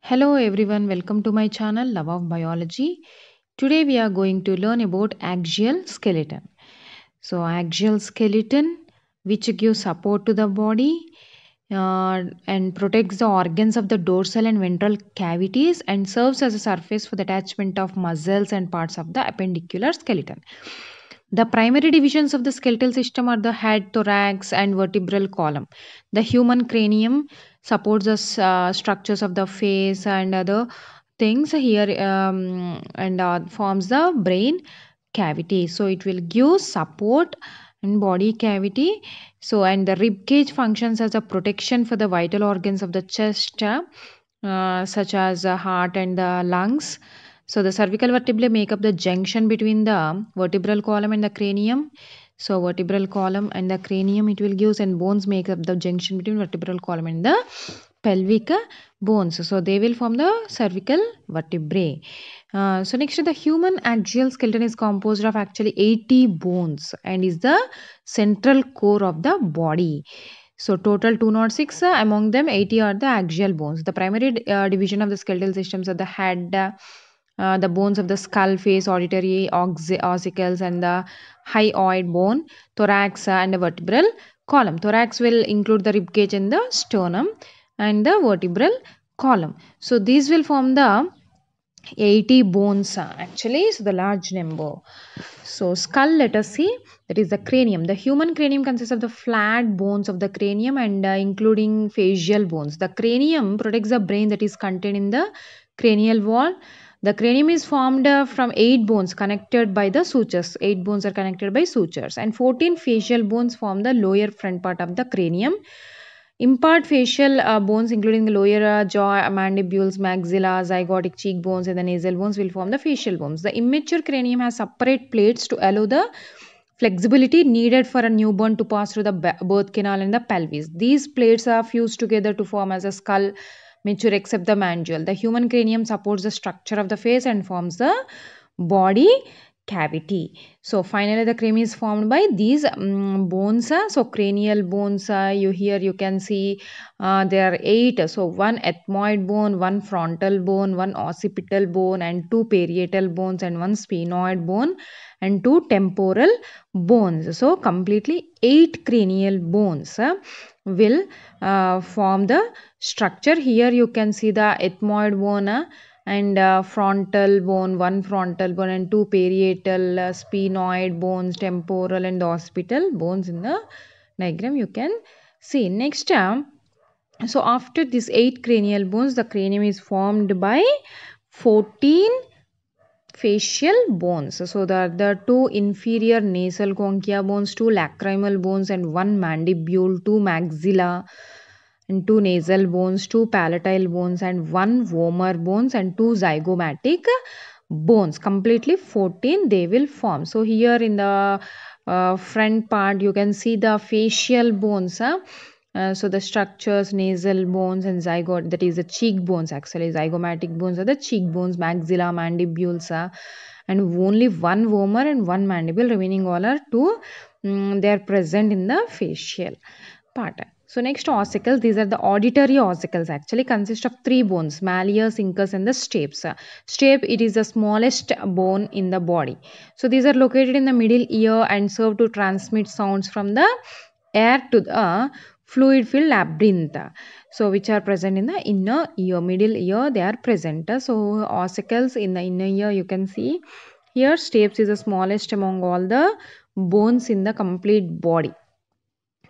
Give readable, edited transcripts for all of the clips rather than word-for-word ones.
Hello everyone, welcome to my channel Love of Biology. Today we are going to learn about axial skeleton. So axial skeleton which gives support to the body and protects the organs of the dorsal and ventral cavities and serves as a surface for the attachment of muscles and parts of the appendicular skeleton. The primary divisions of the skeletal system are the head, thorax, and vertebral column. The human cranium supports the structures of the face and other things here and forms the brain cavity. So it will give support in body cavity. So and the rib cage functions as a protection for the vital organs of the chest, such as the heart and the lungs. So the cervical vertebrae make up the junction between the vertebral column and the cranium. So vertebral column and the cranium it will give, and bones make up the junction between vertebral column and the pelvic bones. So they will form the cervical vertebrae. So next, the human axial skeleton is composed of actually 80 bones and is the central core of the body. So total 206, among them 80 are the axial bones. The primary division of the skeletal systems are the head, the bones of the skull, face, auditory, ossicles, and the hyoid bone, thorax, and the vertebral column. Thorax will include the rib cage and the sternum and the vertebral column. So these will form the 80 bones actually, so the large number. So skull, let us see, that is the cranium. The human cranium consists of the flat bones of the cranium and including facial bones. The cranium protects the brain that is contained in the cranial wall. The cranium is formed from 8 bones connected by the sutures. 8 bones are connected by sutures, and 14 facial bones form the lower front part of the cranium. Impart facial bones, including the lower jaw, mandibules, maxilla, zygotic cheekbones, and the nasal bones, will form the facial bones. The immature cranium has separate plates to allow the flexibility needed for a newborn to pass through the birth canal and the pelvis. These plates are fused together to form as a skull mature except the mandible. The human cranium supports the structure of the face and forms the body cavity. So finally the cranium is formed by these bones. So cranial bones, you can see there are 8. So one ethmoid bone, one frontal bone, one occipital bone, and 2 parietal bones, and one sphenoid bone, and 2 temporal bones. So completely 8 cranial bones will form the structure. Here you can see the ethmoid bone and frontal bone, one frontal bone, and 2 parietal, sphenoid bones, temporal, and occipital bones in the diagram you can see. Next, so after these 8 cranial bones, the cranium is formed by 14 facial bones. So the 2 inferior nasal conchia bones, 2 lacrimal bones, and 1 mandibule, 2 maxilla, and 2 nasal bones, 2 palatine bones, and 1 vomer bones, and 2 zygomatic bones. Completely 14 they will form. So here in the front part you can see the facial bones. So the structures, nasal bones and zygote, that is the cheekbones, actually zygomatic bones are the cheekbones, maxilla, mandibules, and only 1 vomer and 1 mandible, remaining all are 2. They are present in the facial part. So next, ossicles. These are the auditory ossicles, actually consist of 3 bones, malleus, incus, and the stapes. Stape, it is the smallest bone in the body. So these are located in the middle ear and serve to transmit sounds from the air to the fluid filled labyrinth, so which are present in the inner ear, middle ear they are present. So ossicles in the inner ear you can see here. Stapes is the smallest among all the bones in the complete body.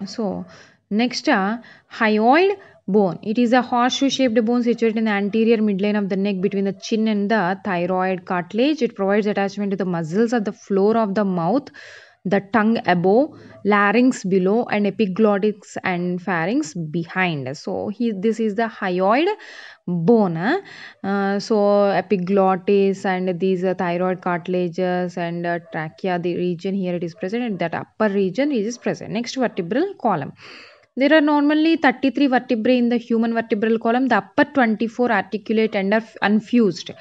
So next, hyoid bone. It is a horseshoe shaped bone situated in the anterior midline of the neck between the chin and the thyroid cartilage. It provides attachment to the muscles of the floor of the mouth, the tongue above, larynx below, and epiglottis and pharynx behind. So this is the hyoid bone. So epiglottis and these thyroid cartilages and trachea, the region here it is present, and that upper region is present. Next, vertebral column. There are normally 33 vertebrae in the human vertebral column. The upper 24 articulate and are unfused.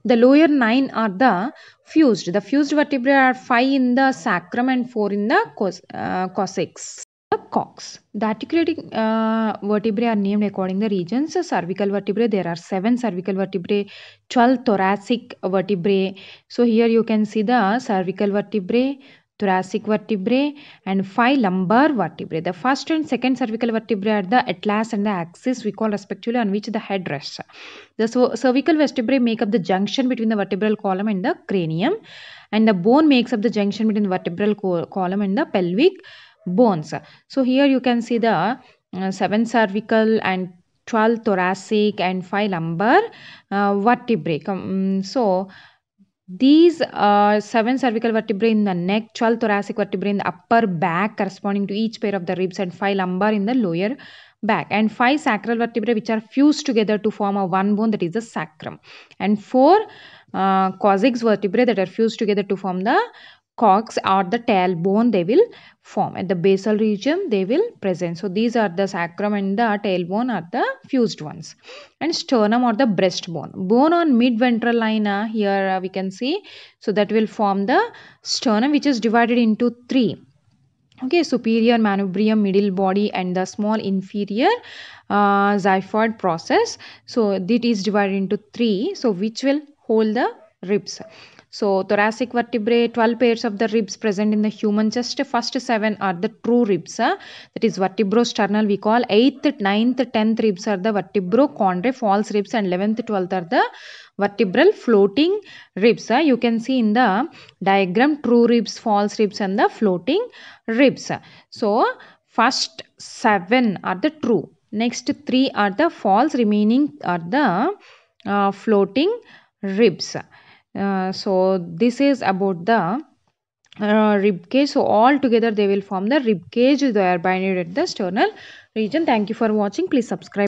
The lower 9 are the fused. The fused vertebrae are 5 in the sacrum and 4 in the coccyx. cocks. The articulating vertebrae are named according to the regions. So, cervical vertebrae, there are 7 cervical vertebrae, 12 thoracic vertebrae. So here you can see the cervical vertebrae, thoracic vertebrae, and 5 lumbar vertebrae. The first and second cervical vertebrae are the atlas and the axis, we call respectively, on which the head rests. The cervical vertebrae make up the junction between the vertebral column and the cranium, and the bone makes up the junction between the vertebral column and the pelvic bones. So here you can see the 7 cervical and 12 thoracic and 5 lumbar vertebrae. So these 7 cervical vertebrae in the neck, 12 thoracic vertebrae in the upper back corresponding to each pair of the ribs, and 5 lumbar in the lower back, and 5 sacral vertebrae which are fused together to form a one bone, that is the sacrum, and 4 coccyx vertebrae that are fused together to form the coccyx or the tailbone. They will form at the basal region, they will present. So these are the sacrum and the tailbone are the fused ones, and sternum or the breastbone. Bone on mid ventral line, here we can see, so that will form the sternum, which is divided into 3. Okay, superior manubrium, middle body, and the small inferior xiphoid process. So it is divided into 3, so which will hold the ribs. So thoracic vertebrae, 12 pairs of the ribs present in the human chest. First 7 are the true ribs, that is vertebrosternal, we call. 8th, 9th, 10th ribs are the vertebrochondri, false ribs, and 11th, 12th are the vertebral floating ribs. You can see in the diagram true ribs, false ribs, and the floating ribs. So first 7 are the true, next 3 are the false, remaining are the floating ribs. So this is about the rib cage. So all together they will form the rib cage. They are binded at the sternal region. Thank you for watching. Please subscribe.